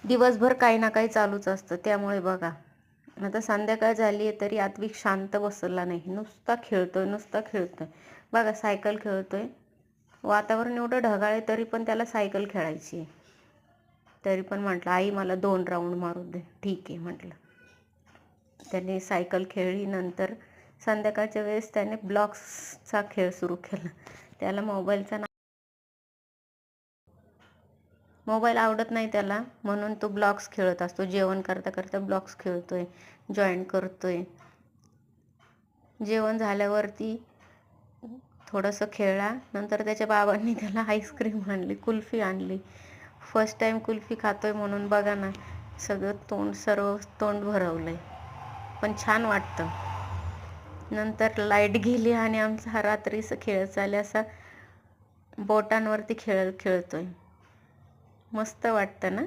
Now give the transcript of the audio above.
दिवसभर काही ना काही चालूच असतं. त्यामुळे बघा, आता संध्याकाळ झाली आहे तरी आत्विक शांत बसला नाही, नुसता खेळतोय नुसता खेळतोय. बघा सायकल खेळतोय, वातावरण एवढं ढगाळ आहे तरी पण त्याला सायकल खेळायची आहे. तरी पण म्हटलं आई मला 2 राऊंड मारू दे. ठीक आहे म्हटलं. त्याने सायकल खेळली. नंतर संध्याकाळच्या वेळेस त्याने ब्लॉक्सचा खेळ सुरू केला. त्याला मोबाईल आवडत नाही त्याला, म्हणून तो ब्लॉक्स खेळत असतो. जेवण करता करता ब्लॉक्स खेळतोय, जॉईन करतोय. जेवण झाल्यावरती थोडंसं खेळला. नंतर त्याच्या बाबांनी त्याला आईस्क्रीम आणली, कुल्फी आणली. फर्स्ट टाईम कुल्फी खातोय म्हणून बघा ना, सर्व तोंड भरवलंय, पण छान वाटतं. नंतर लाईट गेली आणि आमचा हा रात्रीचा खेळ चालला, असा बोटांवरती खेळतोय. मस्त वाटतं ना.